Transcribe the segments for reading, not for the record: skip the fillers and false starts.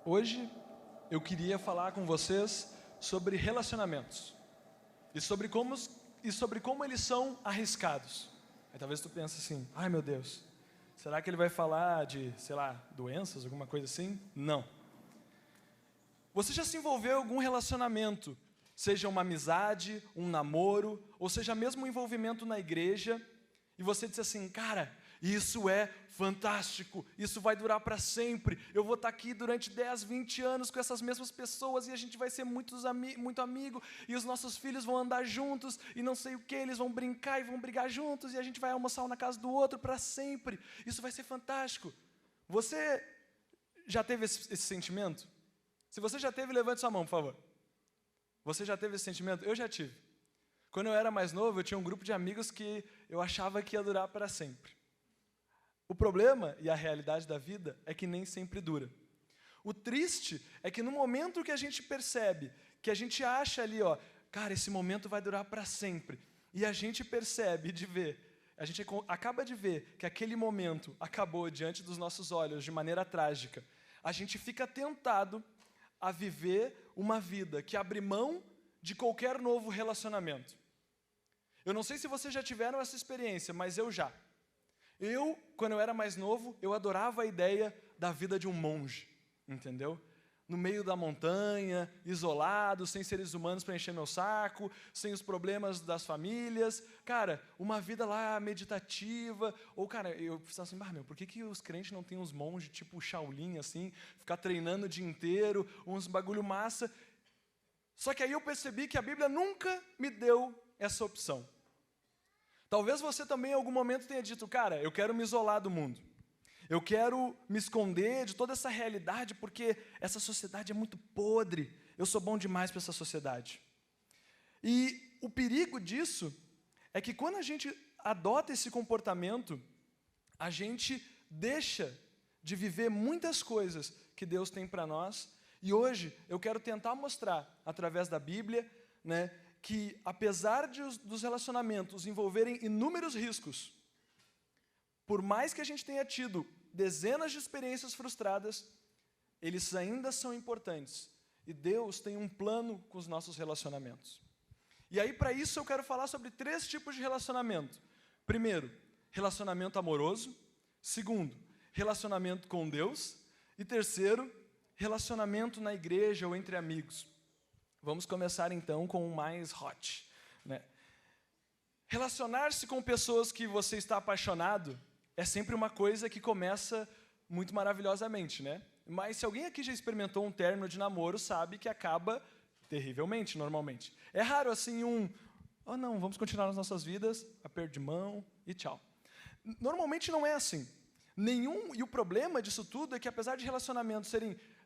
Hoje eu queria falar com vocês sobre relacionamentos e sobre como eles são arriscados. Aí talvez tu pense assim, ai meu Deus, será que ele vai falar de, sei lá, doenças, alguma coisa assim? Não. Você já se envolveu em algum relacionamento, seja uma amizade, um namoro, ou seja mesmo um envolvimento na igreja, e você disse assim, cara, isso é fantástico, isso vai durar para sempre, eu vou estar aqui durante 10, 20 anos com essas mesmas pessoas, e a gente vai ser muito amigo, e os nossos filhos vão andar juntos, e não sei o que, eles vão brincar e vão brigar juntos, e a gente vai almoçar um na casa do outro para sempre, isso vai ser fantástico. Você já teve esse sentimento? Se você já teve, levante sua mão, por favor. Você já teve esse sentimento? Eu já tive. Quando eu era mais novo, eu tinha um grupo de amigos que eu achava que ia durar para sempre. O problema e a realidade da vida é que nem sempre dura. O triste é que no momento que a gente percebe, que a gente acha ali, ó, cara, esse momento vai durar para sempre, e a gente percebe de ver, a gente acaba de ver que aquele momento acabou diante dos nossos olhos de maneira trágica, a gente fica tentado a viver uma vida que abre mão de qualquer novo relacionamento. Eu não sei se vocês já tiveram essa experiência, mas eu já. Quando eu era mais novo, eu adorava a ideia da vida de um monge, entendeu? No meio da montanha, isolado, sem seres humanos para encher meu saco, sem os problemas das famílias. Cara, uma vida lá meditativa. Ou, cara, eu pensava assim, por que os crentes não têm uns monges tipo Shaolin, assim, ficar treinando o dia inteiro, uns bagulho massa? Só que aí eu percebi que a Bíblia nunca me deu essa opção. Talvez você também em algum momento tenha dito, cara, eu quero me isolar do mundo. Eu quero me esconder de toda essa realidade porque essa sociedade é muito podre. Eu sou bom demais para essa sociedade. E o perigo disso é que quando a gente adota esse comportamento, a gente deixa de viver muitas coisas que Deus tem para nós. E hoje eu quero tentar mostrar, através da Bíblia, né, que apesar dos relacionamentos envolverem inúmeros riscos, por mais que a gente tenha tido dezenas de experiências frustradas, eles ainda são importantes. E Deus tem um plano com os nossos relacionamentos. E aí, para isso, eu quero falar sobre 3 tipos de relacionamento. Primeiro, relacionamento amoroso. Segundo, relacionamento com Deus. E terceiro, relacionamento na igreja ou entre amigos. Vamos começar então com o mais hot, né? Relacionar-se com pessoas que você está apaixonado é sempre uma coisa que começa muito maravilhosamente, né? Mas se alguém aqui já experimentou um término de namoro, sabe que acaba terrivelmente, normalmente. É raro assim oh não, vamos continuar nas nossas vidas, aperto de mão e tchau. Normalmente não é assim. E o problema disso tudo é que apesar de relacionamentos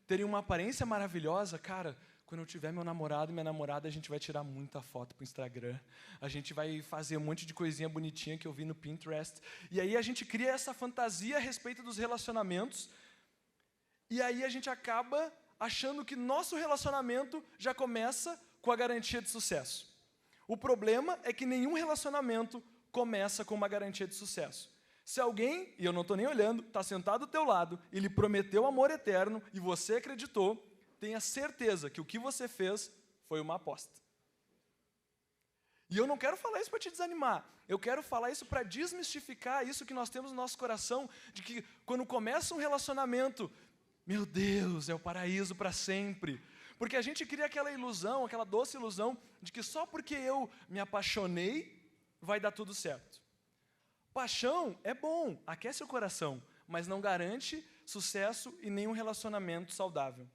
terem uma aparência maravilhosa, cara, quando eu tiver meu namorado e minha namorada, a gente vai tirar muita foto pro Instagram. A gente vai fazer um monte de coisinha bonitinha que eu vi no Pinterest. E aí a gente cria essa fantasia a respeito dos relacionamentos. E aí a gente acaba achando que nosso relacionamento já começa com a garantia de sucesso. O problema é que nenhum relacionamento começa com uma garantia de sucesso. Se alguém, e eu não estou nem olhando, está sentado do teu lado e lhe prometeu amor eterno e você acreditou, tenha certeza que o que você fez foi uma aposta. E eu não quero falar isso para te desanimar. Eu quero falar isso para desmistificar isso que nós temos no nosso coração, de que quando começa um relacionamento, meu Deus, é o paraíso para sempre. Porque a gente cria aquela ilusão, aquela doce ilusão, de que só porque eu me apaixonei, vai dar tudo certo. Paixão é bom, aquece o coração, mas não garante sucesso e nenhum relacionamento saudável.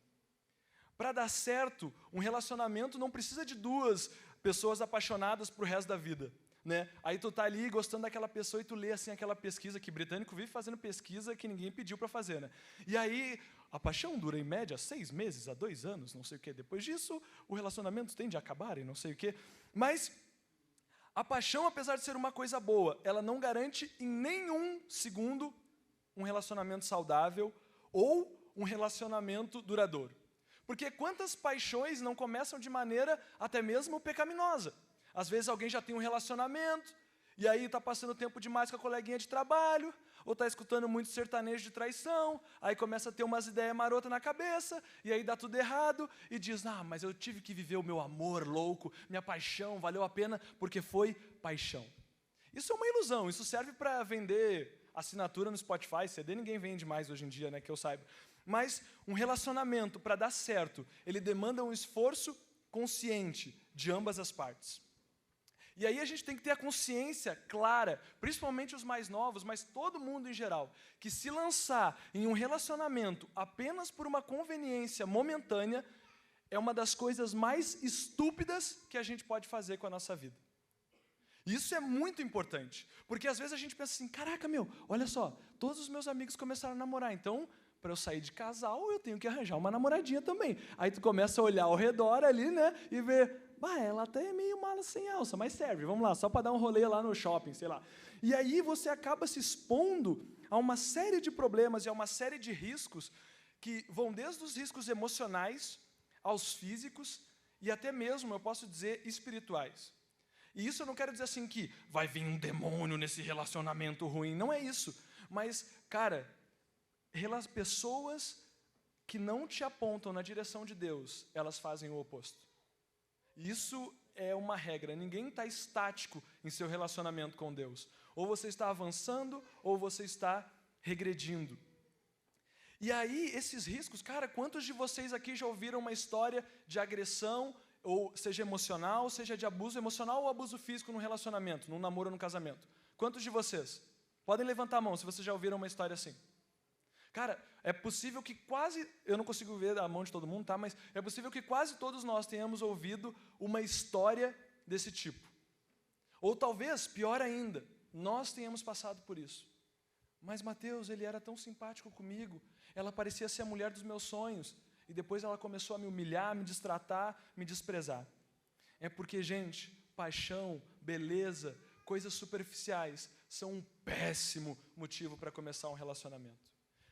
Para dar certo, um relacionamento não precisa de 2 pessoas apaixonadas pro resto da vida, né? Aí tu tá ali gostando daquela pessoa e tu lê assim aquela pesquisa que britânico vive fazendo pesquisa que ninguém pediu para fazer, né? E aí a paixão dura em média 6 meses a 2 anos, não sei o quê. Depois disso, o relacionamento tende a acabar e não sei o quê. Mas a paixão, apesar de ser uma coisa boa, ela não garante em nenhum segundo um relacionamento saudável ou um relacionamento duradouro. Porque quantas paixões não começam de maneira até mesmo pecaminosa? Às vezes alguém já tem um relacionamento E aí está passando tempo demais com a coleguinha de trabalho, ou está escutando muito sertanejo de traição, aí começa a ter umas ideias marotas na cabeça, e aí dá tudo errado, e diz, mas eu tive que viver o meu amor louco, minha paixão, valeu a pena, porque foi paixão. Isso é uma ilusão, isso serve para vender assinatura no Spotify, CD ninguém vende mais hoje em dia, né, que eu saiba. Mas um relacionamento, para dar certo, ele demanda um esforço consciente de ambas as partes. E aí a gente tem que ter a consciência clara, principalmente os mais novos, mas todo mundo em geral, que se lançar em um relacionamento apenas por uma conveniência momentânea é uma das coisas mais estúpidas que a gente pode fazer com a nossa vida. Isso é muito importante, porque às vezes a gente pensa assim, caraca, olha só, todos os meus amigos começaram a namorar, então, para eu sair de casal, eu tenho que arranjar uma namoradinha também. Aí tu começa a olhar ao redor ali, né, e ver, ela até é meio mala sem alça, mas serve, vamos lá, só para dar um rolê lá no shopping, sei lá. E aí você acaba se expondo a uma série de problemas e a uma série de riscos que vão desde os riscos emocionais aos físicos e até mesmo, eu posso dizer, espirituais. E isso eu não quero dizer assim que vai vir um demônio nesse relacionamento ruim, não é isso. Mas, cara, pessoas que não te apontam na direção de Deus, elas fazem o oposto. Isso é uma regra, ninguém está estático em seu relacionamento com Deus. Ou você está avançando, ou você está regredindo. E aí, esses riscos, cara, quantos de vocês aqui já ouviram uma história de agressão, ou seja emocional, seja de abuso emocional ou abuso físico no relacionamento, num namoro ou no casamento? Quantos de vocês? Podem levantar a mão se vocês já ouviram uma história assim. Cara, é possível que quase, eu não consigo ver a mão de todo mundo, tá? Mas é possível que quase todos nós tenhamos ouvido uma história desse tipo. Ou talvez, pior ainda, nós tenhamos passado por isso. Mas Mateus, ele era tão simpático comigo, ela parecia ser a mulher dos meus sonhos, e depois ela começou a me humilhar, me destratar, me desprezar. É porque, gente, paixão, beleza, coisas superficiais são um péssimo motivo para começar um relacionamento.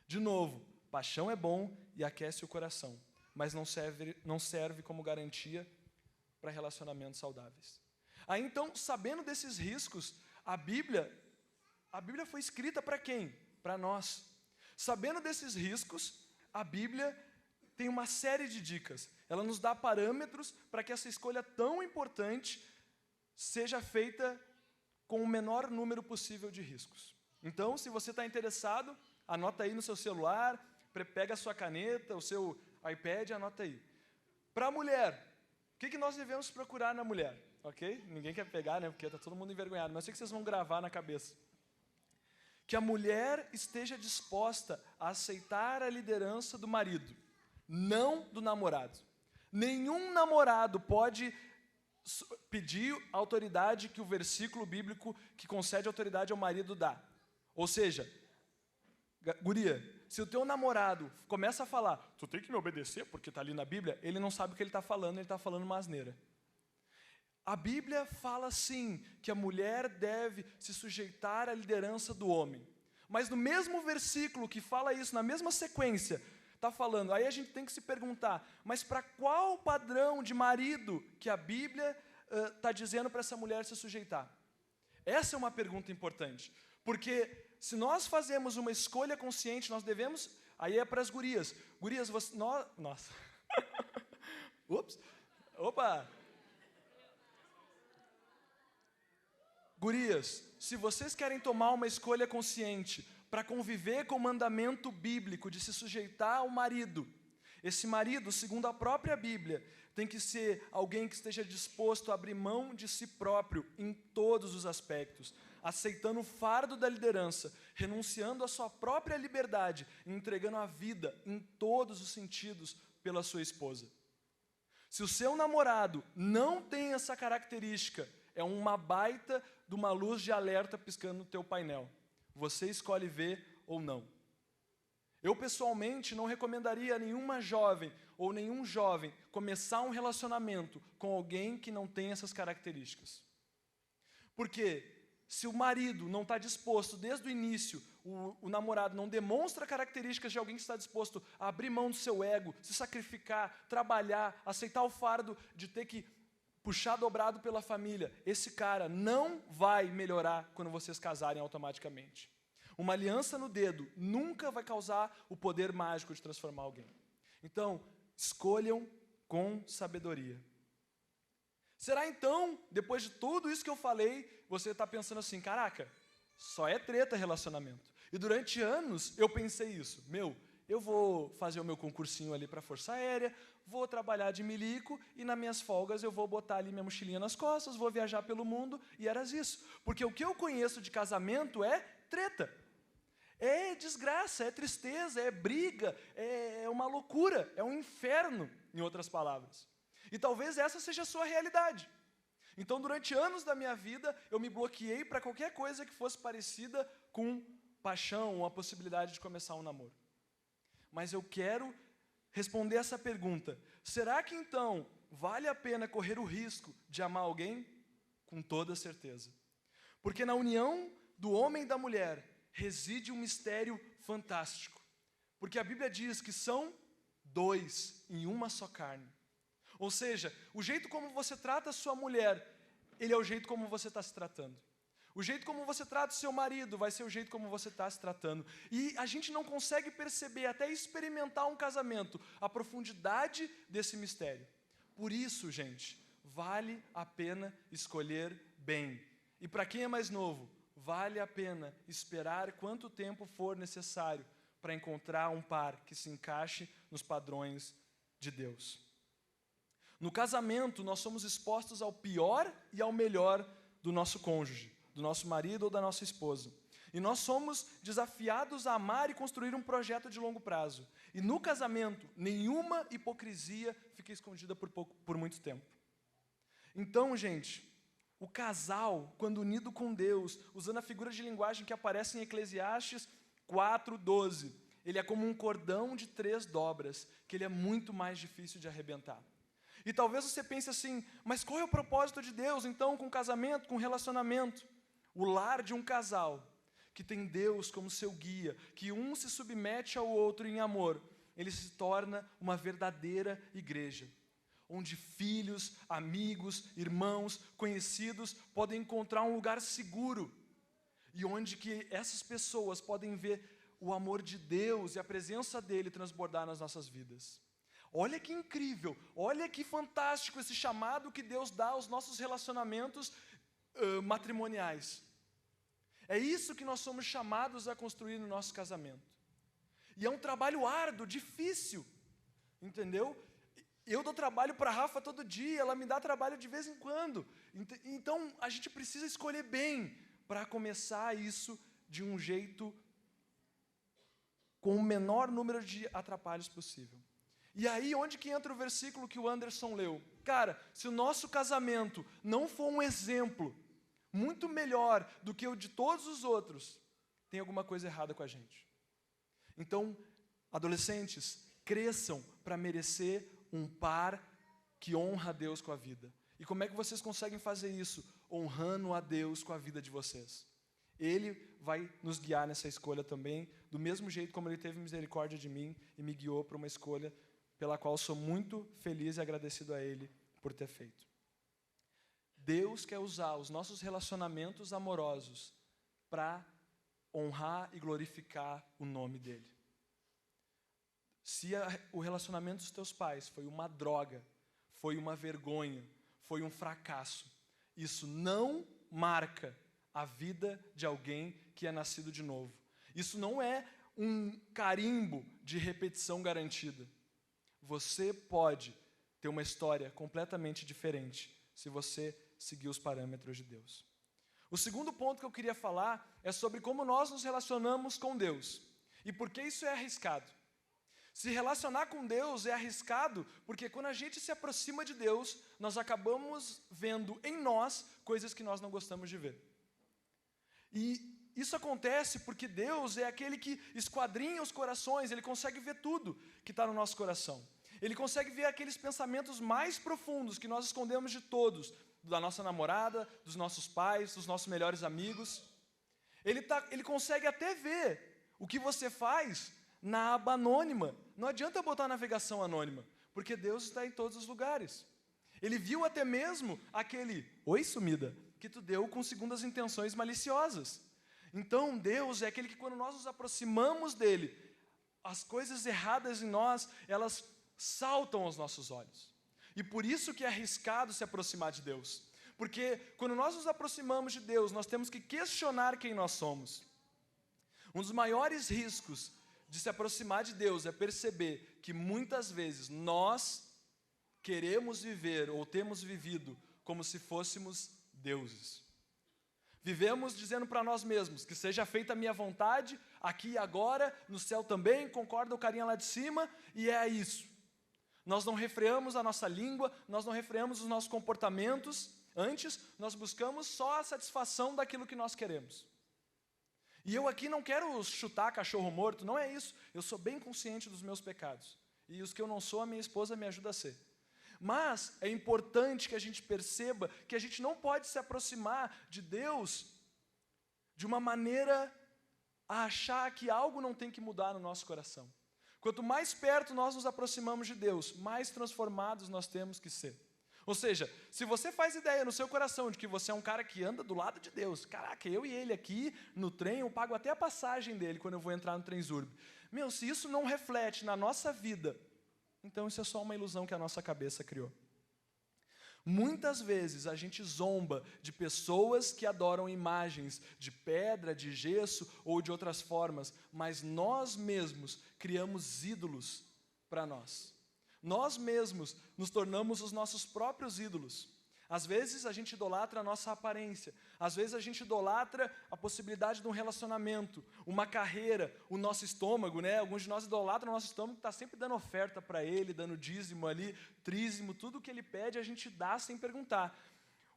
De novo, paixão é bom e aquece o coração, mas não serve como garantia para relacionamentos saudáveis. Aí então, sabendo desses riscos, a Bíblia foi escrita para quem? Para nós. Sabendo desses riscos, a Bíblia tem uma série de dicas. Ela nos dá parâmetros para que essa escolha tão importante seja feita com o menor número possível de riscos. Então, se você está interessado, anota aí no seu celular, pega a sua caneta, o seu iPad, anota aí. Para a mulher, o que nós devemos procurar na mulher? Ok? Ninguém quer pegar, né? Porque está todo mundo envergonhado, mas eu sei que vocês vão gravar na cabeça. Que a mulher esteja disposta a aceitar a liderança do marido, não do namorado. Nenhum namorado pode pedir a autoridade que o versículo bíblico que concede autoridade ao marido dá. Ou seja, guria, se o teu namorado começa a falar, tu tem que me obedecer porque está ali na Bíblia, ele não sabe o que ele está falando, ele está falando uma asneira. A Bíblia fala sim que a mulher deve se sujeitar à liderança do homem. Mas no mesmo versículo que fala isso, na mesma sequência, está falando, aí a gente tem que se perguntar, mas para qual padrão de marido que a Bíblia está dizendo para essa mulher se sujeitar? Essa é uma pergunta importante, porque se nós fazemos uma escolha consciente, nós devemos, aí é para as gurias, nossa, opa, gurias, se vocês querem tomar uma escolha consciente para conviver com o mandamento bíblico de se sujeitar ao marido, esse marido, segundo a própria Bíblia, tem que ser alguém que esteja disposto a abrir mão de si próprio em todos os aspectos, aceitando o fardo da liderança, renunciando à sua própria liberdade, entregando a vida em todos os sentidos pela sua esposa. Se o seu namorado não tem essa característica, é uma baita de uma luz de alerta piscando no teu painel. Você escolhe ver ou não. Eu, pessoalmente, não recomendaria a nenhuma jovem ou nenhum jovem começar um relacionamento com alguém que não tem essas características. Porque se o marido não está disposto, desde o início, o namorado não demonstra características de alguém que está disposto a abrir mão do seu ego, se sacrificar, trabalhar, aceitar o fardo de ter que puxar dobrado pela família, esse cara não vai melhorar quando vocês casarem automaticamente. Uma aliança no dedo nunca vai causar o poder mágico de transformar alguém. Então, escolham com sabedoria. Será então, depois de tudo isso que eu falei, você está pensando assim, caraca, só é treta relacionamento. E durante anos eu pensei isso, eu vou fazer o meu concursinho ali para a Força Aérea, vou trabalhar de milico e nas minhas folgas eu vou botar ali minha mochilinha nas costas, vou viajar pelo mundo e era isso. Porque o que eu conheço de casamento é treta. É desgraça, é tristeza, é briga, é uma loucura, é um inferno, em outras palavras. E talvez essa seja a sua realidade. Então, durante anos da minha vida, eu me bloqueei para qualquer coisa que fosse parecida com paixão ou a possibilidade de começar um namoro. Mas eu quero responder essa pergunta. Será que então vale a pena correr o risco de amar alguém? Com toda certeza. Porque na união do homem e da mulher reside um mistério fantástico. Porque a Bíblia diz que são dois em uma só carne. Ou seja, o jeito como você trata a sua mulher, ele é o jeito como você está se tratando. O jeito como você trata o seu marido vai ser o jeito como você está se tratando. E a gente não consegue perceber, até experimentar um casamento, a profundidade desse mistério. Por isso, gente, vale a pena escolher bem. E para quem é mais novo, vale a pena esperar quanto tempo for necessário para encontrar um par que se encaixe nos padrões de Deus. No casamento, nós somos expostos ao pior e ao melhor do nosso cônjuge, do nosso marido ou da nossa esposa. E nós somos desafiados a amar e construir um projeto de longo prazo. E no casamento, nenhuma hipocrisia fica escondida por muito tempo. Então, gente, o casal, quando unido com Deus, usando a figura de linguagem que aparece em Eclesiastes 4:12, ele é como um cordão de 3 dobras, que ele é muito mais difícil de arrebentar. E talvez você pense assim, mas qual é o propósito de Deus, então, com casamento, com relacionamento? O lar de um casal que tem Deus como seu guia, que um se submete ao outro em amor, ele se torna uma verdadeira igreja, onde filhos, amigos, irmãos, conhecidos podem encontrar um lugar seguro, e onde que essas pessoas podem ver o amor de Deus e a presença dele transbordar nas nossas vidas. Olha que incrível, olha que fantástico esse chamado que Deus dá aos nossos relacionamentos matrimoniais. É isso que nós somos chamados a construir no nosso casamento. E é um trabalho árduo, difícil, entendeu? Eu dou trabalho para a Rafa todo dia, ela me dá trabalho de vez em quando. Então, a gente precisa escolher bem para começar isso de um jeito com o menor número de atrapalhos possível. E aí, onde que entra o versículo que o Anderson leu? Cara, se o nosso casamento não for um exemplo muito melhor do que o de todos os outros, tem alguma coisa errada com a gente. Então, adolescentes, cresçam para merecer um par que honra a Deus com a vida. E como é que vocês conseguem fazer isso? Honrando a Deus com a vida de vocês. Ele vai nos guiar nessa escolha também, do mesmo jeito como Ele teve misericórdia de mim e me guiou para uma escolha pela qual sou muito feliz e agradecido a Ele por ter feito. Deus quer usar os nossos relacionamentos amorosos para honrar e glorificar o nome dEle. Se o relacionamento dos teus pais foi uma droga, foi uma vergonha, foi um fracasso, isso não marca a vida de alguém que é nascido de novo. Isso não é um carimbo de repetição garantida. Você pode ter uma história completamente diferente se você seguir os parâmetros de Deus. O segundo ponto que eu queria falar é sobre como nós nos relacionamos com Deus. E por que isso é arriscado? Se relacionar com Deus é arriscado porque quando a gente se aproxima de Deus, nós acabamos vendo em nós coisas que nós não gostamos de ver. E isso acontece porque Deus é aquele que esquadrinha os corações, Ele consegue ver tudo que está no nosso coração. Ele consegue ver aqueles pensamentos mais profundos que nós escondemos de todos, da nossa namorada, dos nossos pais, dos nossos melhores amigos. Ele consegue até ver o que você faz na aba anônima. Não adianta botar navegação anônima, porque Deus está em todos os lugares. Ele viu até mesmo aquele oi sumida que tu deu com segundas intenções maliciosas. Então Deus é aquele que quando nós nos aproximamos dele, as coisas erradas em nós, elas saltam aos nossos olhos. E por isso que é arriscado se aproximar de Deus. Porque quando nós nos aproximamos de Deus, nós temos que questionar quem nós somos. Um dos maiores riscos de se aproximar de Deus é perceber que muitas vezes nós queremos viver ou temos vivido como se fôssemos deuses. Vivemos dizendo para nós mesmos que seja feita a minha vontade, aqui e agora, no céu também, concorda o carinha lá de cima, e é isso. Nós não refreamos a nossa língua, nós não refreamos os nossos comportamentos, antes nós buscamos só a satisfação daquilo que nós queremos. E eu aqui não quero chutar cachorro morto, não é isso. Eu sou bem consciente dos meus pecados. E os que eu não sou, a minha esposa me ajuda a ser. Mas é importante que a gente perceba que a gente não pode se aproximar de Deus de uma maneira a achar que algo não tem que mudar no nosso coração. Quanto mais perto nós nos aproximamos de Deus, mais transformados nós temos que ser. Ou seja, se você faz ideia no seu coração de que você é um cara que anda do lado de Deus, caraca, eu e ele aqui no trem, eu pago até a passagem dele quando eu vou entrar no Transurb. Meu, se isso não reflete na nossa vida, então isso é só uma ilusão que a nossa cabeça criou. Muitas vezes a gente zomba de pessoas que adoram imagens de pedra, de gesso ou de outras formas, mas nós mesmos criamos ídolos para nós. Nós mesmos nos tornamos os nossos próprios ídolos. Às vezes a gente idolatra a nossa aparência, às vezes a gente idolatra a possibilidade de um relacionamento, uma carreira, o nosso estômago, né? Alguns de nós idolatram o nosso estômago, está sempre dando oferta para ele, dando dízimo ali, trízimo, tudo que ele pede a gente dá sem perguntar.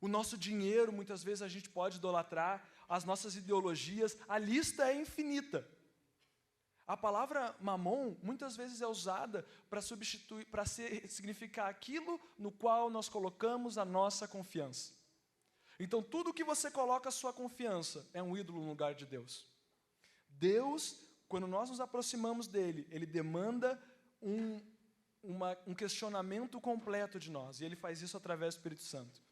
O nosso dinheiro, muitas vezes a gente pode idolatrar, as nossas ideologias, a lista é infinita. A palavra mamon muitas vezes é usada para substituir, para significar aquilo no qual nós colocamos a nossa confiança. Então, tudo que você coloca a sua confiança é um ídolo no lugar de Deus. Deus, quando nós nos aproximamos dele, ele demanda um questionamento completo de nós, e ele faz isso através do Espírito Santo.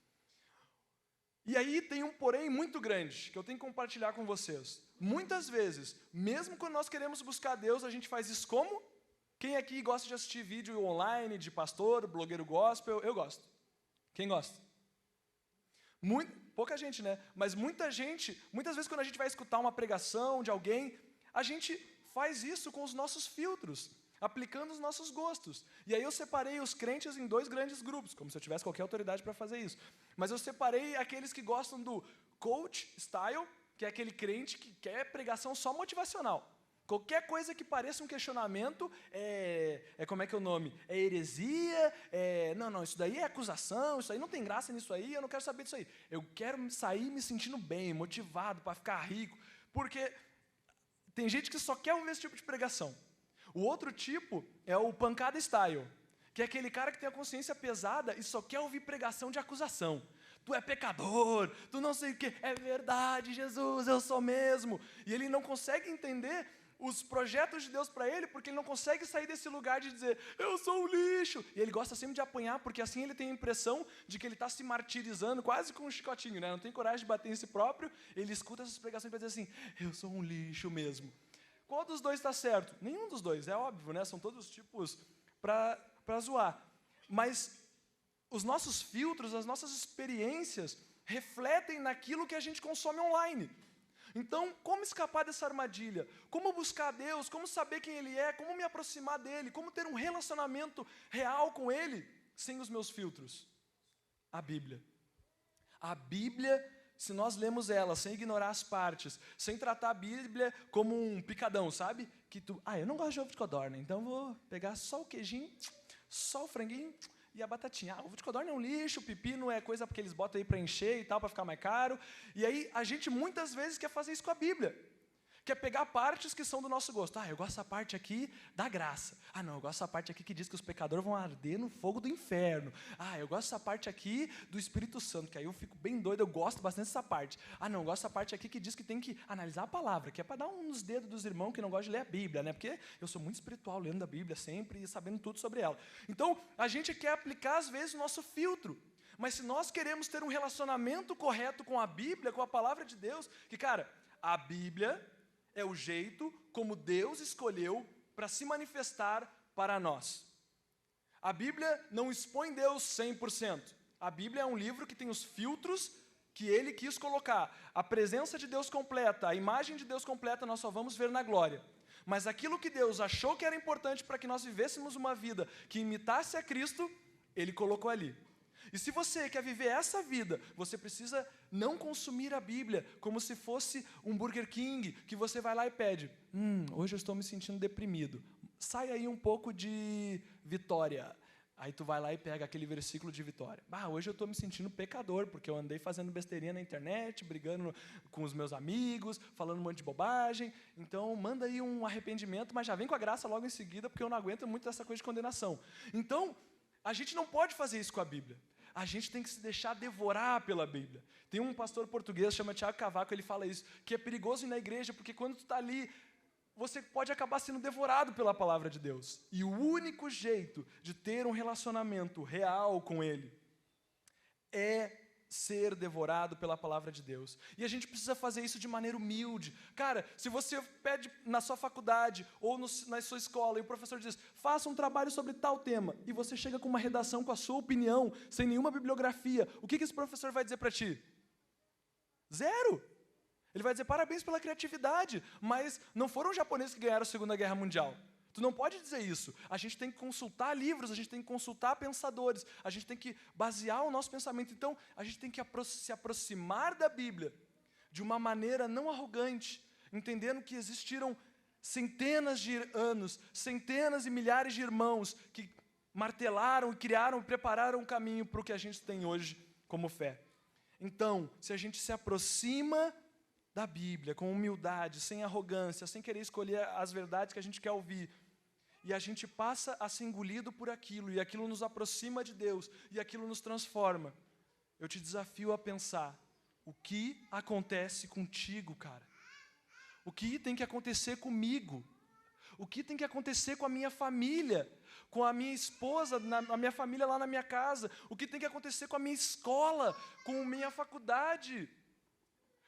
E aí tem um porém muito grande, que eu tenho que compartilhar com vocês. Muitas vezes, mesmo quando nós queremos buscar Deus, a gente faz isso como? Quem aqui gosta de assistir vídeo online, de pastor, blogueiro gospel? Eu gosto. Quem gosta? Pouca gente, né? Mas muita gente, muitas vezes quando a gente vai escutar uma pregação de alguém, a gente faz isso com os nossos filtros, aplicando os nossos gostos. E aí eu separei os crentes em 2 grandes grupos, como se eu tivesse qualquer autoridade para fazer isso. Mas eu separei aqueles que gostam do coach style, que é aquele crente que quer pregação só motivacional. Qualquer coisa que pareça um questionamento, como é que é o nome? É heresia, não, isso daí é acusação, isso aí não tem graça nisso aí, eu não quero saber disso aí. Eu quero sair me sentindo bem, motivado, para ficar rico, porque tem gente que só quer ouvir esse tipo de pregação. O outro tipo é o pancada style, que é aquele cara que tem a consciência pesada e só quer ouvir pregação de acusação. Tu é pecador, tu não sei o quê. É verdade, Jesus, eu sou mesmo. E ele não consegue entender os projetos de Deus para ele, porque ele não consegue sair desse lugar de dizer, eu sou um lixo. E ele gosta sempre de apanhar, porque assim ele tem a impressão de que ele está se martirizando, quase com um chicotinho, né? Não tem coragem de bater em si próprio, ele escuta essas pregações para dizer assim, eu sou um lixo mesmo. Qual dos dois está certo? Nenhum dos dois, é óbvio, né? São todos tipos para zoar. Mas os nossos filtros, as nossas experiências refletem naquilo que a gente consome online. Então, como escapar dessa armadilha? Como buscar Deus? Como saber quem Ele é? Como me aproximar dEle? Como ter um relacionamento real com Ele sem os meus filtros? A Bíblia. A Bíblia, se nós lemos ela sem ignorar as partes, sem tratar a Bíblia como um picadão, sabe? Que eu não gosto de ovo de codorna, então vou pegar só o queijinho, só o franguinho e a batatinha. Ovo de codorna é um lixo, o pepino é coisa porque eles botam aí para encher e tal, para ficar mais caro. E aí a gente muitas vezes quer fazer isso com a Bíblia. Quer pegar partes que são do nosso gosto. Eu gosto dessa parte aqui da graça. Não, eu gosto dessa parte aqui que diz que os pecadores vão arder no fogo do inferno. Eu gosto dessa parte aqui do Espírito Santo, que aí eu fico bem doido, eu gosto bastante dessa parte. Não, eu gosto dessa parte aqui que diz que tem que analisar a palavra, que é para dar nos dedos dos irmãos que não gostam de ler a Bíblia, né? Porque eu sou muito espiritual, lendo a Bíblia sempre e sabendo tudo sobre ela. Então, a gente quer aplicar, às vezes, o nosso filtro. Mas se nós queremos ter um relacionamento correto com a Bíblia, com a palavra de Deus, que, cara, a Bíblia é o jeito como Deus escolheu para se manifestar para nós. A Bíblia não expõe Deus 100%. A Bíblia é um livro que tem os filtros que ele quis colocar. A presença de Deus completa, a imagem de Deus completa, nós só vamos ver na glória. Mas aquilo que Deus achou que era importante para que nós vivêssemos uma vida que imitasse a Cristo, Ele colocou ali. E se você quer viver essa vida, você precisa não consumir a Bíblia como se fosse um Burger King, que você vai lá e pede, hoje eu estou me sentindo deprimido, sai aí um pouco de Vitória. Aí tu vai lá e pega aquele versículo de Vitória. Hoje eu estou me sentindo pecador, porque eu andei fazendo besteirinha na internet, brigando com os meus amigos, falando um monte de bobagem. Então, manda aí um arrependimento, mas já vem com a graça logo em seguida, porque eu não aguento muito dessa coisa de condenação. Então, a gente não pode fazer isso com a Bíblia. A gente tem que se deixar devorar pela Bíblia. Tem um pastor português, chama Tiago Cavaco, ele fala isso, que é perigoso ir na igreja, porque quando tu está ali, você pode acabar sendo devorado pela palavra de Deus. E o único jeito de ter um relacionamento real com Ele é ser devorado pela palavra de Deus. E a gente precisa fazer isso de maneira humilde. Cara, se você pede na sua faculdade ou na sua escola e o professor diz, faça um trabalho sobre tal tema, e você chega com uma redação com a sua opinião, sem nenhuma bibliografia, o que esse professor vai dizer para ti? Zero! Ele vai dizer, parabéns pela criatividade, mas não foram os japoneses que ganharam a Segunda Guerra Mundial. Tu não pode dizer isso. A gente tem que consultar livros, a gente tem que consultar pensadores, a gente tem que basear o nosso pensamento. Então, a gente tem que se aproximar da Bíblia de uma maneira não arrogante, entendendo que existiram centenas de anos, centenas e milhares de irmãos que martelaram, criaram e prepararam o caminho para o que a gente tem hoje como fé. Então, se a gente se aproxima da Bíblia, com humildade, sem arrogância, sem querer escolher as verdades que a gente quer ouvir, e a gente passa a ser engolido por aquilo, e aquilo nos aproxima de Deus, e aquilo nos transforma, eu te desafio a pensar, o que acontece contigo, cara? O que tem que acontecer comigo? O que tem que acontecer com a minha família? Com a minha esposa, a minha família lá na minha casa? O que tem que acontecer com a minha escola? Com a minha faculdade?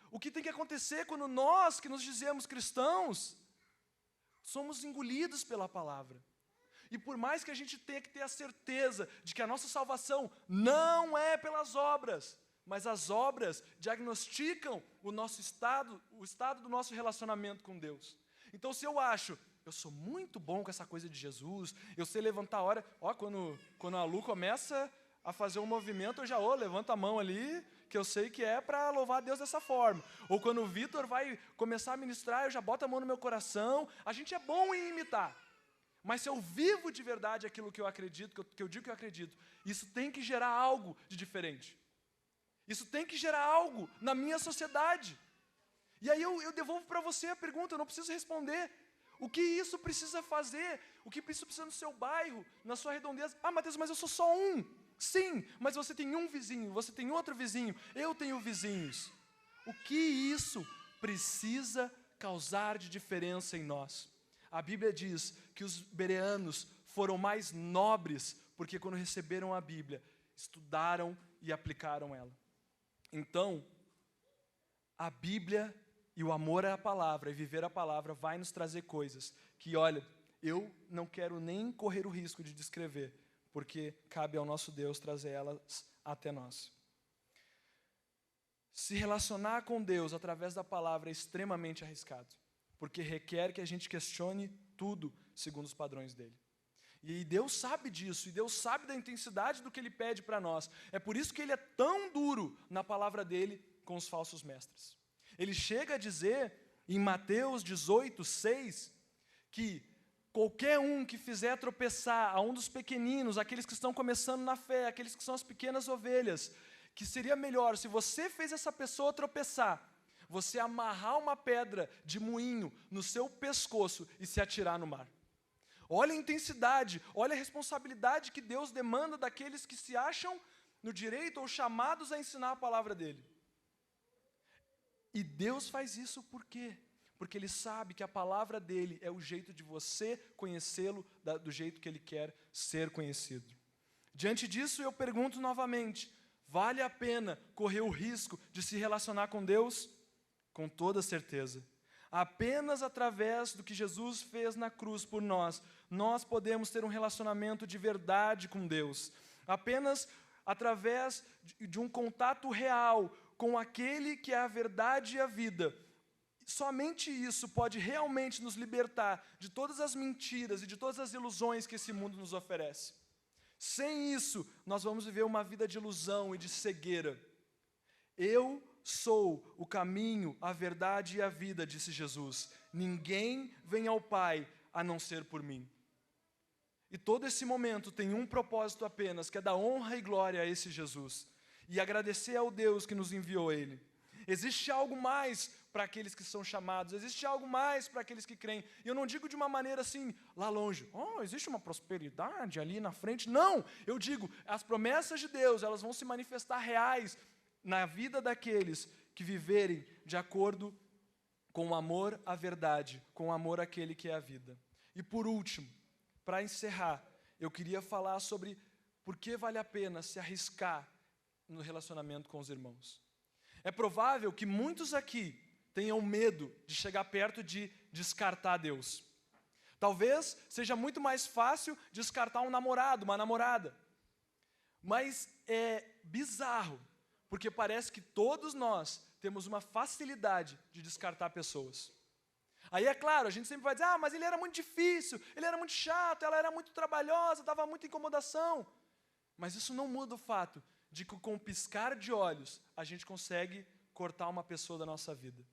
O que tem que acontecer quando nós, que nos dizemos cristãos, somos engolidos pela palavra? E por mais que a gente tenha que ter a certeza de que a nossa salvação não é pelas obras, mas as obras diagnosticam o nosso estado, o estado do nosso relacionamento com Deus. Então, se eu acho, eu sou muito bom com essa coisa de Jesus, eu sei levantar a hora, quando a Lu começa a fazer um movimento, eu já levanto a mão ali, que eu sei que é para louvar a Deus dessa forma. Ou quando o Vitor vai começar a ministrar, eu já boto a mão no meu coração. A gente é bom em imitar. Mas se eu vivo de verdade aquilo que eu acredito, que eu digo que eu acredito, isso tem que gerar algo de diferente. Isso tem que gerar algo na minha sociedade. E aí eu devolvo para você a pergunta, eu não preciso responder. O que isso precisa fazer? O que isso precisa no seu bairro, na sua redondeza? Mateus, mas eu sou só um. Sim, mas você tem um vizinho, você tem outro vizinho, eu tenho vizinhos. O que isso precisa causar de diferença em nós? A Bíblia diz que os bereanos foram mais nobres, porque quando receberam a Bíblia, estudaram e aplicaram ela. Então, a Bíblia e o amor à palavra, e viver a palavra, vai nos trazer coisas que, olha, eu não quero nem correr o risco de descrever, porque cabe ao nosso Deus trazer elas até nós. Se relacionar com Deus através da palavra é extremamente arriscado, porque requer que a gente questione tudo segundo os padrões dele. E Deus sabe disso, e Deus sabe da intensidade do que Ele pede para nós. É por isso que Ele é tão duro na palavra dele com os falsos mestres. Ele chega a dizer, em Mateus 18:6, que qualquer um que fizer tropeçar a um dos pequeninos, aqueles que estão começando na fé, aqueles que são as pequenas ovelhas, que seria melhor, se você fez essa pessoa tropeçar, você amarrar uma pedra de moinho no seu pescoço e se atirar no mar. Olha a intensidade, olha a responsabilidade que Deus demanda daqueles que se acham no direito ou chamados a ensinar a palavra dele. E Deus faz isso por quê? Porque Ele sabe que a palavra dele é o jeito de você conhecê-lo do jeito que Ele quer ser conhecido. Diante disso, eu pergunto novamente, Vale a pena correr o risco de se relacionar com Deus? Com toda certeza. Apenas através do que Jesus fez na cruz por nós, nós podemos ter um relacionamento de verdade com Deus. Apenas através de um contato real com aquele que é a verdade e a vida. Somente isso pode realmente nos libertar de todas as mentiras e de todas as ilusões que esse mundo nos oferece. Sem isso, nós vamos viver uma vida de ilusão e de cegueira. Eu sou o caminho, a verdade e a vida, disse Jesus. Ninguém vem ao Pai a não ser por mim. E todo esse momento tem um propósito apenas, que é dar honra e glória a esse Jesus. E agradecer ao Deus que nos enviou Ele. Existe algo mais para aqueles que são chamados, existe algo mais para aqueles que creem. E eu não digo de uma maneira assim, lá longe, existe uma prosperidade ali na frente. Não, eu digo, as promessas de Deus, elas vão se manifestar reais na vida daqueles que viverem de acordo com o amor à verdade, com o amor àquele que é a vida. E por último, para encerrar, eu queria falar sobre por que vale a pena se arriscar no relacionamento com os irmãos. É provável que muitos aqui tenham medo de chegar perto de descartar Deus. Talvez seja muito mais fácil descartar um namorado, uma namorada. Mas é bizarro, porque parece que todos nós temos uma facilidade de descartar pessoas. Aí é claro, a gente sempre vai dizer, mas ele era muito difícil, ele era muito chato, ela era muito trabalhosa, dava muita incomodação. Mas isso não muda o fato de que com um piscar de olhos, a gente consegue cortar uma pessoa da nossa vida.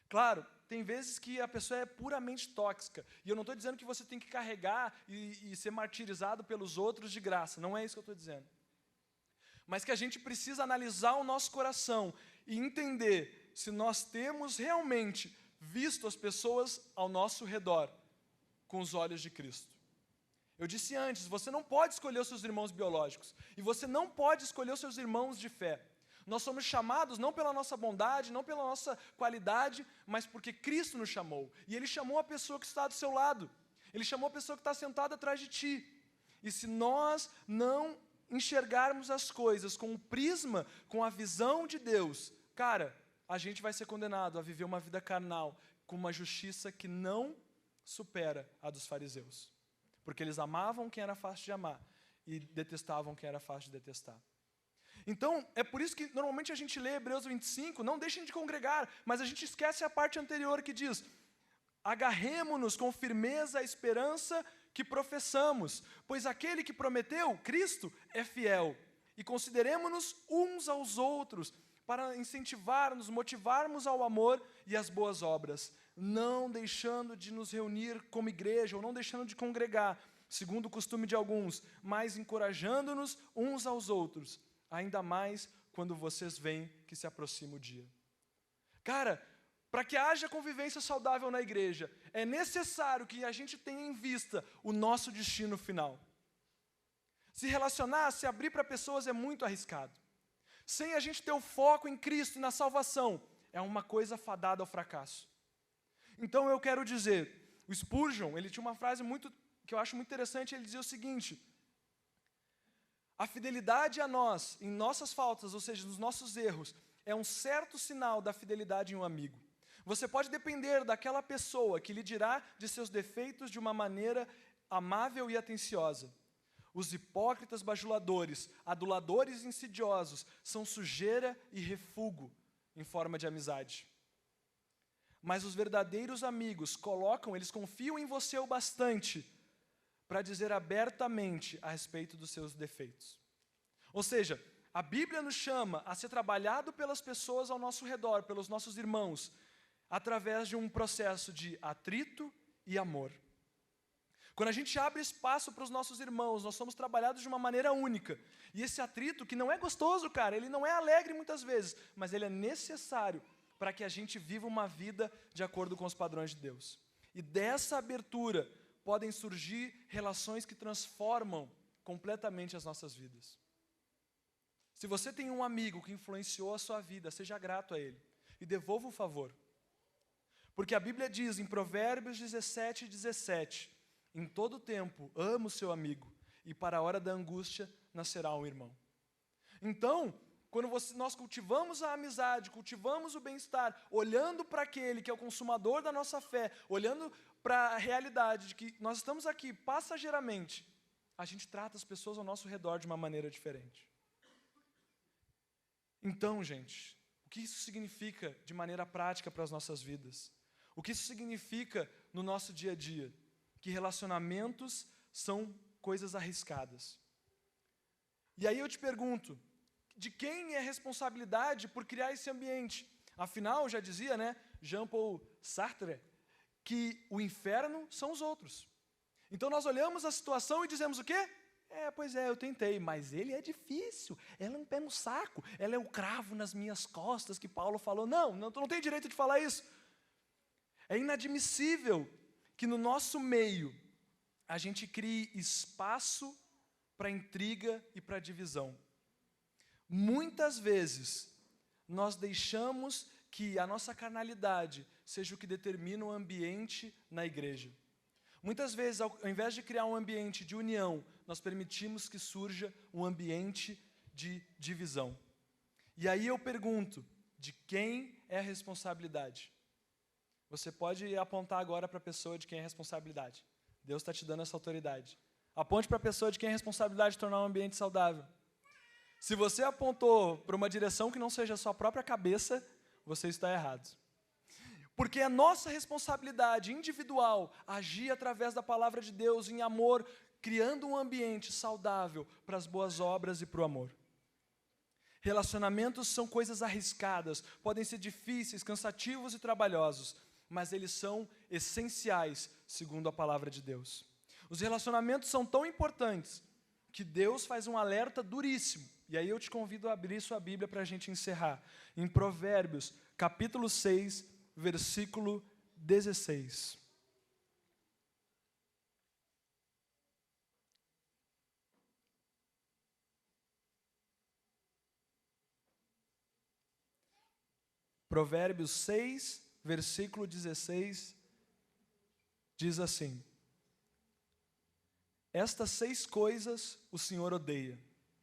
Claro, tem vezes que a pessoa é puramente tóxica, e eu não estou dizendo que você tem que carregar e ser martirizado pelos outros de graça, não é isso que eu estou dizendo. Mas que a gente precisa analisar o nosso coração e entender se nós temos realmente visto as pessoas ao nosso redor com os olhos de Cristo. Eu disse antes, você não pode escolher os seus irmãos biológicos, e você não pode escolher os seus irmãos de fé. Nós somos chamados não pela nossa bondade, não pela nossa qualidade, mas porque Cristo nos chamou. E Ele chamou a pessoa que está do seu lado. Ele chamou a pessoa que está sentada atrás de ti. E se nós não enxergarmos as coisas com o prisma, com a visão de Deus, cara, a gente vai ser condenado a viver uma vida carnal, com uma justiça que não supera a dos fariseus. Porque eles amavam quem era fácil de amar e detestavam quem era fácil de detestar. Então, é por isso que normalmente a gente lê Hebreus 25, não deixem de congregar, mas a gente esquece a parte anterior que diz: agarremo-nos com firmeza à esperança que professamos, pois aquele que prometeu, Cristo, é fiel. E consideremo-nos uns aos outros, para incentivar-nos, motivarmos ao amor e às boas obras, não deixando de nos reunir como igreja, ou não deixando de congregar, segundo o costume de alguns, mas encorajando-nos uns aos outros, ainda mais quando vocês veem que se aproxima o dia. Cara, para que haja convivência saudável na igreja, é necessário que a gente tenha em vista o nosso destino final. Se relacionar, se abrir para pessoas é muito arriscado. Sem a gente ter o foco em Cristo e na salvação, é uma coisa fadada ao fracasso. Então eu quero dizer, o Spurgeon, ele tinha uma frase que eu acho muito interessante, ele dizia o seguinte: a fidelidade a nós, em nossas faltas, ou seja, nos nossos erros, é um certo sinal da fidelidade em um amigo. Você pode depender daquela pessoa que lhe dirá de seus defeitos de uma maneira amável e atenciosa. Os hipócritas bajuladores, aduladores insidiosos, são sujeira e refúgio em forma de amizade. Mas os verdadeiros amigos eles confiam em você o bastante para dizer abertamente a respeito dos seus defeitos. Ou seja, a Bíblia nos chama a ser trabalhado pelas pessoas ao nosso redor, pelos nossos irmãos, através de um processo de atrito e amor. Quando a gente abre espaço para os nossos irmãos, nós somos trabalhados de uma maneira única. E esse atrito, que não é gostoso, cara, ele não é alegre muitas vezes, mas ele é necessário para que a gente viva uma vida de acordo com os padrões de Deus. E dessa abertura podem surgir relações que transformam completamente as nossas vidas. Se você tem um amigo que influenciou a sua vida, seja grato a ele e devolva o favor. Porque a Bíblia diz em Provérbios 17:17, em todo tempo, ama o seu amigo, e para a hora da angústia nascerá um irmão. Então, quando nós cultivamos a amizade, cultivamos o bem-estar, olhando para aquele que é o consumador da nossa fé, olhando para a realidade de que nós estamos aqui passageiramente, a gente trata as pessoas ao nosso redor de uma maneira diferente. Então, gente, o que isso significa de maneira prática para as nossas vidas? O que isso significa no nosso dia a dia? Que relacionamentos são coisas arriscadas. E aí eu te pergunto, de quem é a responsabilidade por criar esse ambiente? Afinal, já dizia, Jean-Paul Sartre, que o inferno são os outros. Então nós olhamos a situação e dizemos o quê? Pois é, eu tentei, mas ele é difícil, ela é um pé no saco, ela é o cravo nas minhas costas que Paulo falou. Não, tu não tem direito de falar isso. É inadmissível que no nosso meio a gente crie espaço para intriga e para divisão. Muitas vezes nós deixamos que a nossa carnalidade seja o que determina o ambiente na igreja. Muitas vezes, ao invés de criar um ambiente de união, nós permitimos que surja um ambiente de divisão. E aí eu pergunto, de quem é a responsabilidade? Você pode apontar agora para a pessoa de quem é a responsabilidade. Deus está te dando essa autoridade. Aponte para a pessoa de quem é a responsabilidade de tornar um ambiente saudável. Se você apontou para uma direção que não seja a sua própria cabeça, você está errado. Porque é nossa responsabilidade individual agir através da palavra de Deus em amor, criando um ambiente saudável para as boas obras e para o amor. Relacionamentos são coisas arriscadas, podem ser difíceis, cansativos e trabalhosos, mas eles são essenciais, segundo a palavra de Deus. Os relacionamentos são tão importantes que Deus faz um alerta duríssimo. E aí eu te convido a abrir sua Bíblia para a gente encerrar. Em Provérbios, capítulo 6, versículo 16. Provérbios 6, versículo 16, diz assim: estas 6 coisas o Senhor odeia,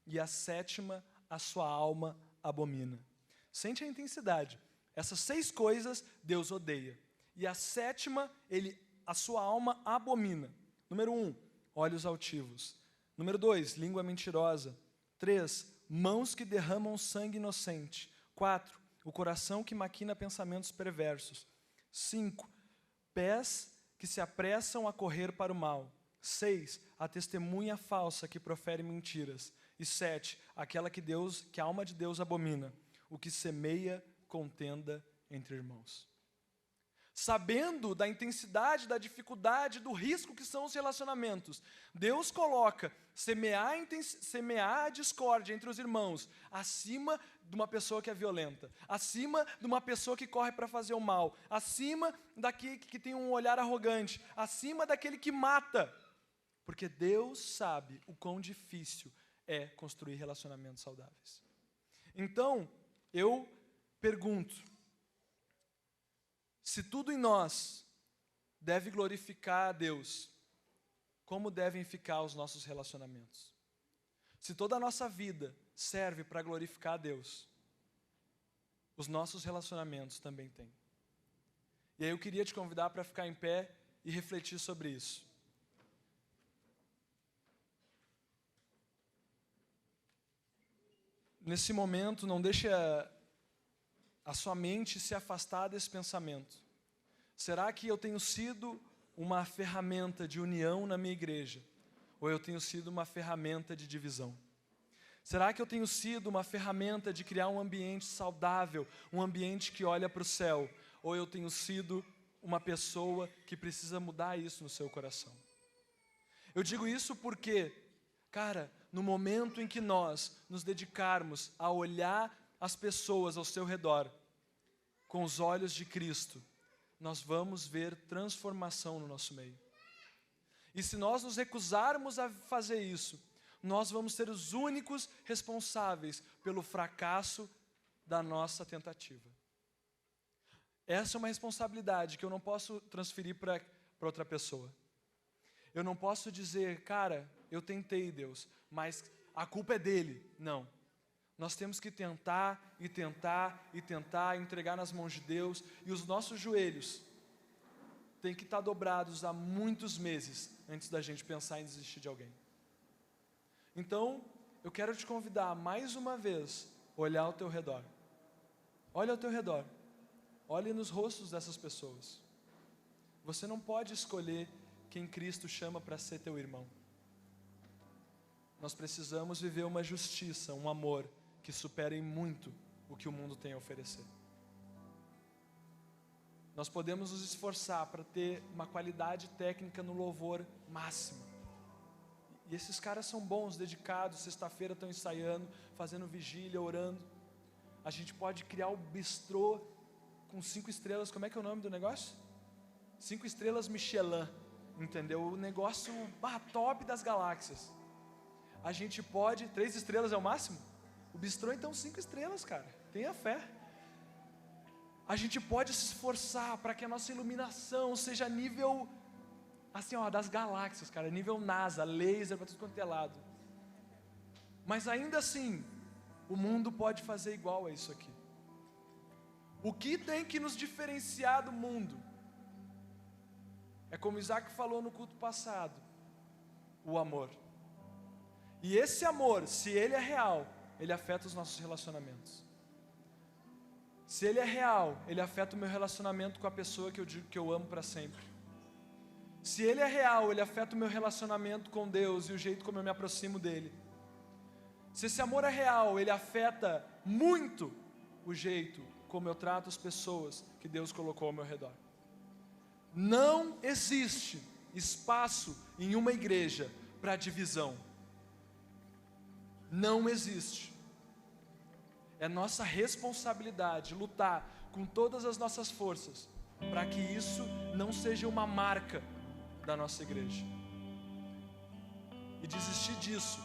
e a 7ª a sua alma abomina. Sente a intensidade. Essas 6 coisas Deus odeia, e a 7ª a sua alma abomina. Número 1, olhos altivos. Número 2, língua mentirosa. 3, mãos que derramam sangue inocente. 4, o coração que maquina pensamentos perversos. 5, pés que se apressam a correr para o mal. 6, a testemunha falsa que profere mentiras. E 7, aquela que a alma de Deus abomina, o que semeia contenda entre irmãos. Sabendo da intensidade, da dificuldade, do risco que são os relacionamentos, Deus coloca semear a discórdia entre os irmãos acima de uma pessoa que é violenta, acima de uma pessoa que corre para fazer o mal, acima daquele que tem um olhar arrogante, acima daquele que mata. Porque Deus sabe o quão difícil é construir relacionamentos saudáveis. Então, eu pergunto, se tudo em nós deve glorificar a Deus, como devem ficar os nossos relacionamentos? Se toda a nossa vida serve para glorificar a Deus, os nossos relacionamentos também têm. E aí eu queria te convidar para ficar em pé e refletir sobre isso. Nesse momento, não deixe a sua mente se afastar desse pensamento. Será que eu tenho sido uma ferramenta de união na minha igreja? Ou eu tenho sido uma ferramenta de divisão? Será que eu tenho sido uma ferramenta de criar um ambiente saudável, um ambiente que olha para o céu? Ou eu tenho sido uma pessoa que precisa mudar isso no seu coração? Eu digo isso porque, cara, no momento em que nós nos dedicarmos a olhar as pessoas ao seu redor com os olhos de Cristo, nós vamos ver transformação no nosso meio. E se nós nos recusarmos a fazer isso, nós vamos ser os únicos responsáveis pelo fracasso da nossa tentativa. Essa é uma responsabilidade que eu não posso transferir para outra pessoa. Eu não posso dizer, cara, eu tentei, Deus, mas a culpa é dele. Não. Nós temos que tentar e tentar e tentar entregar nas mãos de Deus, e os nossos joelhos têm que estar dobrados há muitos meses antes da gente pensar em desistir de alguém. Então, eu quero te convidar mais uma vez a olhar ao teu redor. Olha ao teu redor. Olhe nos rostos dessas pessoas. Você não pode escolher quem Cristo chama para ser teu irmão. Nós precisamos viver uma justiça, um amor que superem muito o que o mundo tem a oferecer. Nós podemos nos esforçar para ter uma qualidade técnica no louvor máxima. E esses caras são bons, dedicados, sexta-feira estão ensaiando, fazendo vigília, orando. A gente pode criar o bistrô com 5 estrelas, como é que é o nome do negócio? 5 estrelas Michelin, entendeu? O negócio top das galáxias. A gente pode, 3 estrelas é o máximo? O bistrô então 5 estrelas, cara, tenha fé. A gente pode se esforçar para que a nossa iluminação seja nível, assim ó, das galáxias, cara, nível NASA, laser para tudo quanto é lado. Mas ainda assim, o mundo pode fazer igual a isso aqui. O que tem que nos diferenciar do mundo? É como Isaac falou no culto passado, o amor. E esse amor, se ele é real, ele afeta os nossos relacionamentos. Se ele é real, ele afeta o meu relacionamento com a pessoa que eu digo que eu amo para sempre. Se ele é real, ele afeta o meu relacionamento com Deus e o jeito como eu me aproximo dele. Se esse amor é real, ele afeta muito o jeito como eu trato as pessoas que Deus colocou ao meu redor. Não existe espaço em uma igreja para divisão. Não existe. É nossa responsabilidade lutar com todas as nossas forças para que isso não seja uma marca da nossa igreja. E desistir disso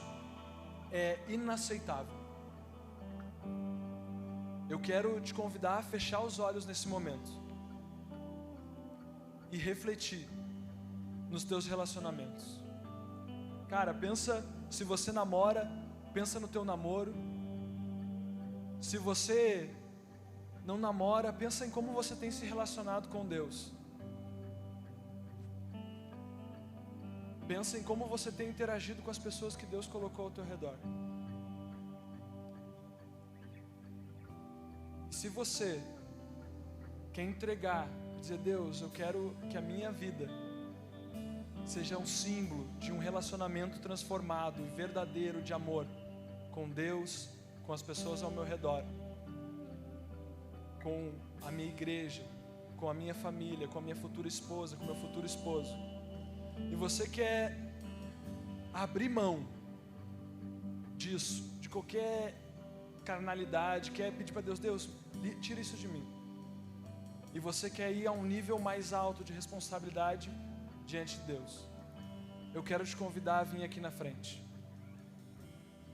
é inaceitável. Eu quero te convidar a fechar os olhos nesse momento e refletir nos teus relacionamentos. Cara, pensa, se você namora, pensa no teu namoro. Se você não namora, pensa em como você tem se relacionado com Deus. Pensa em como você tem interagido com as pessoas que Deus colocou ao teu redor. E se você quer entregar, dizer, Deus, eu quero que a minha vida seja um símbolo de um relacionamento transformado e verdadeiro de amor com Deus, com as pessoas ao meu redor, com a minha igreja, com a minha família, com a minha futura esposa, com o meu futuro esposo. E você quer abrir mão disso, de qualquer carnalidade, quer pedir para Deus, Deus, tira isso de mim. E você quer ir a um nível mais alto de responsabilidade diante de Deus. Eu quero te convidar a vir aqui na frente.